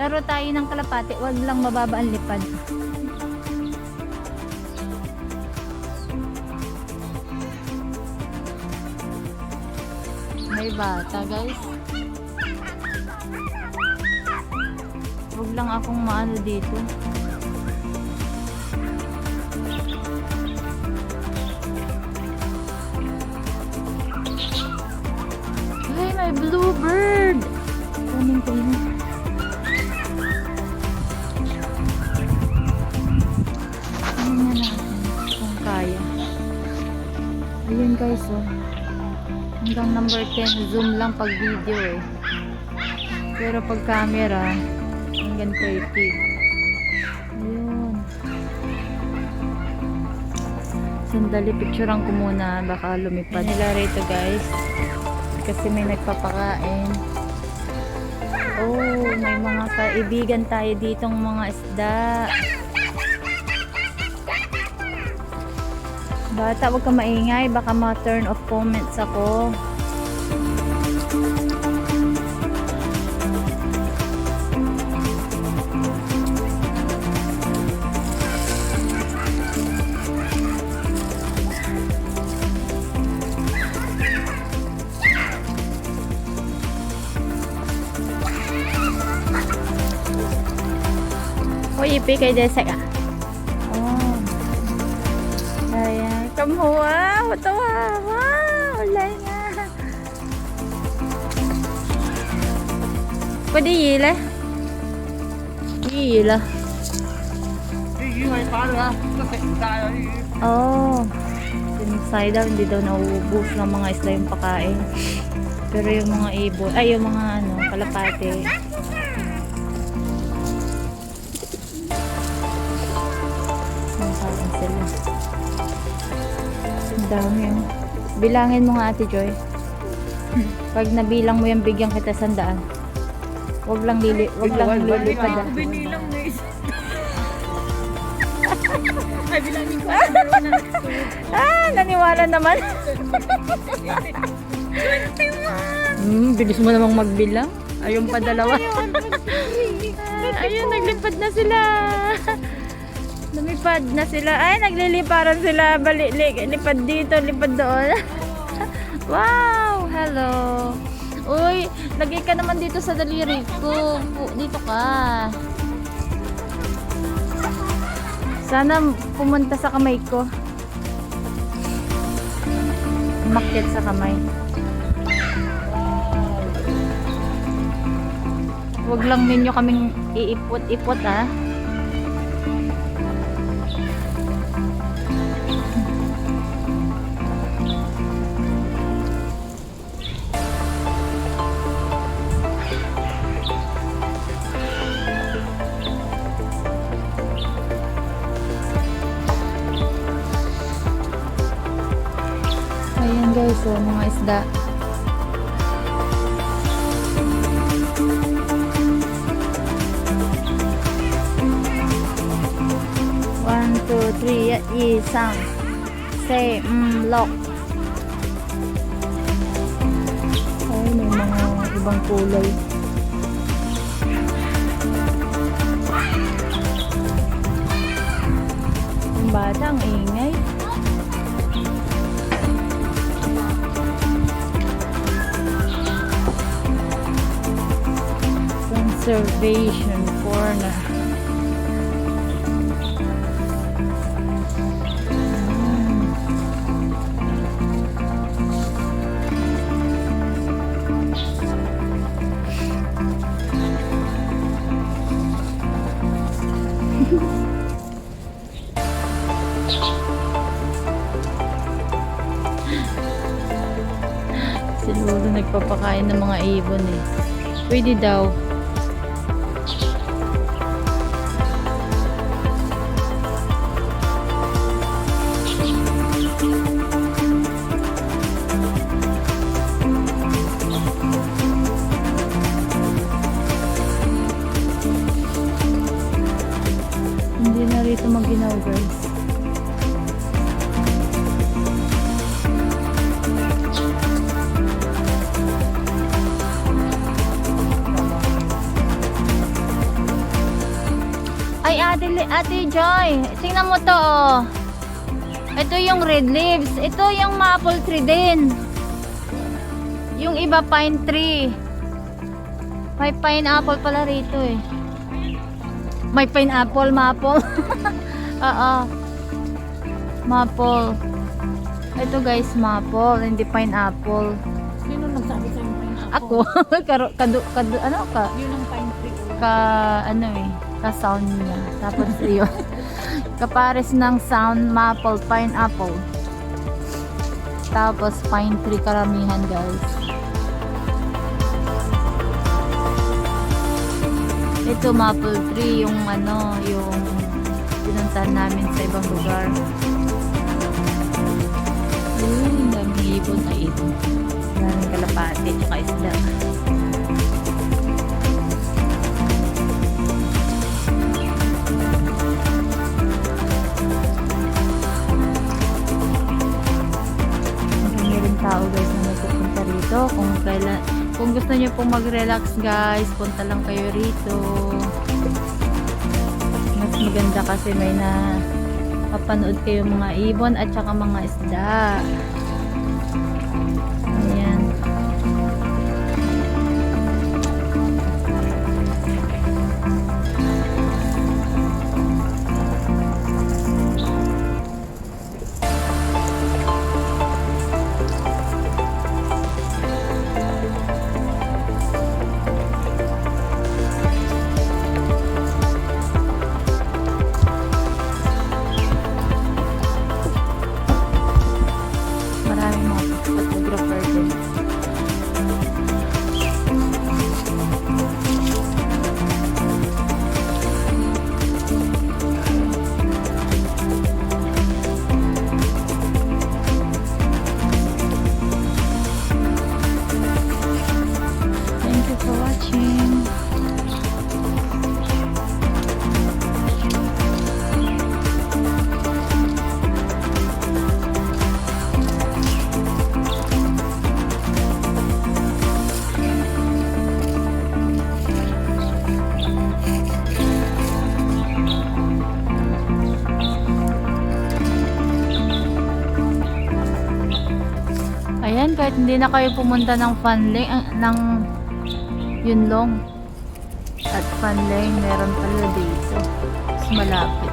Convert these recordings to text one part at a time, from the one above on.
Laro tayo ng kalapate, wag lang mababa ang lipad. May bata, guys. Wag lang akong maano dito. Ay, may bluebird. Kunin ko yun. Tingnan natin kung kaya. Ayun guys, oh. Hanggang number 10, zoom lang pag video eh. Pero pag camera, hanggang 30. Ayun. Sandali, picturean ko muna. Baka lumipad. Nila rito guys. Kasi may nagpapakain. Oh, may mga kaibigan tayo ditong mga isda. Bata, huwag ka maingay. Baka ma-turn off comments ako. Uy, ipi kay Desek ah. Oh. Ayan. Kamuha. Watawa. Wow. Wala nga. Pwede yila. Yila. Oh. Sinisay daw. Hindi daw nauubos ng mga isla yung pakain. Pero yung mga ibon. Ay, yung mga ano, kalapate. Ang dami yun. Bilangin mo nga Ate Joy. Pag nabilang mo yan, bigyan kita 100. Wag lang lilipad ah. Binilang na isa. Ay, bilangin ko. Naniwala naman. Bilis mo namang magbilang. Ayun pa dalawa. Ayun, naglipad na sila. Lumipad na sila. Ay, nagliliparan sila. Lipad dito, lipad doon. Wow! Hello! Uy, lagay ka naman dito sa daliri ko. Dito ka. Sana pumunta sa kamay ko. Umakyat sa kamay. Huwag lang ninyo kaming iipot-ipot ah. Ayan guys, so mga isda. One, two, three, isang. Say, lock. Ay, may mga ibang kulay. Ang bata, ang ingay. Conservation corner. Siguro nagpapakain ng mga ibon eh. Pwede daw. Hindi na rito maginaw guys. Ay, Ate Joy, tingnan mo to, oh. Ito yung red leaves. Ito yung maple tree din. Yung iba pine tree. May pineapple pala rito eh. May pineapple, maple. Oo. Maple. Ito guys, maple, hindi pineapple. Sino nagsabi sa yung pineapple? Ako, ano ka? Yun ang pine tree. Ano eh, ka-sound niya. Tapos yun. Kapares ng sound, maple, pineapple. Tapos pine tree karamihan guys. Ito maple tree, yung ano, yung pinuntahan namin sa ibang lugar. Daming ibon na ito. Daming kalapati, tsaka isda. Marami rin tao guys na nagpupunta rito. Kung gusto niyo pong mag-relax guys, punta lang kayo rito. Mas maganda kasi may na papanood kayo mga ibon at saka mga isda. Ayan. Maraming mga photographer din. Thank you for watching. Ayan, kahit hindi na kayo pumunta ng Fanling, ng Yunlong at Fanling, meron pala dito. Mas malapit.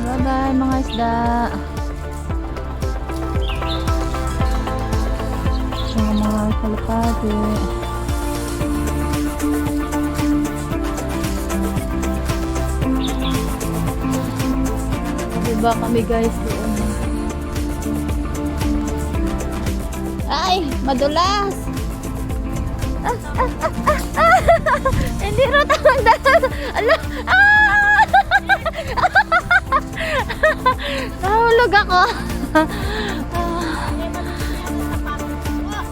Bye-bye mga isda. Mga kalapati. Diba kami guys doon? Ay, madulas! Hindi ro tanda. Ala! Nahulog ako.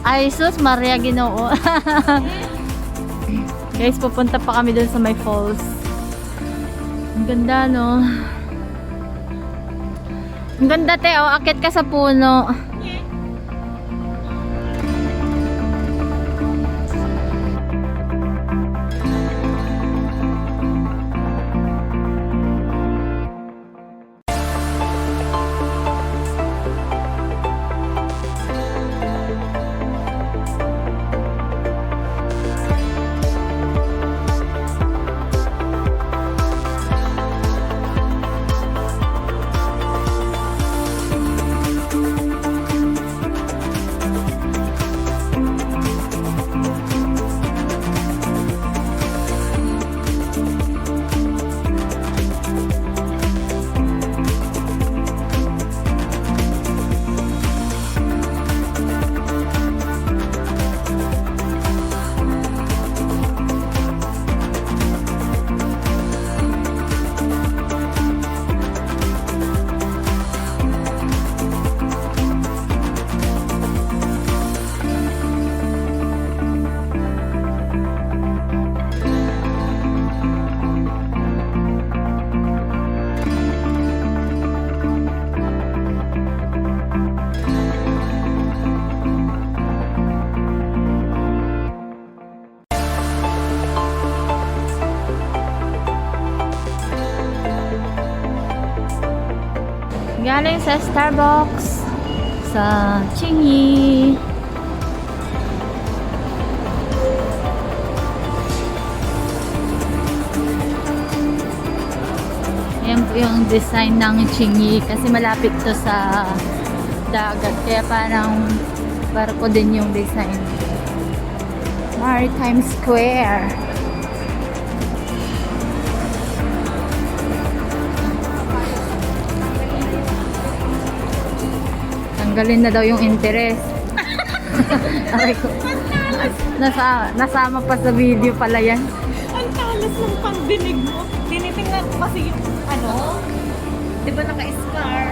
Ay, sus, Maria Ginoo. Guys, pupunta pa kami doon sa may falls. Ang ganda, no? Ang ganda, te. Oh, akit ka sa puno. Galing sa Starbucks sa Chingy. Ayan po yung design ng Chingy kasi malapit to sa dagat kaya parang barko din yung design. Maritime Square. Tanggalin na daw yung interest. Aray ko. Nasama pa sa video pala yan. Ang talas ng pangdinig mo. Tinitingnan ko kasi yung ano. Di ba naka-scar?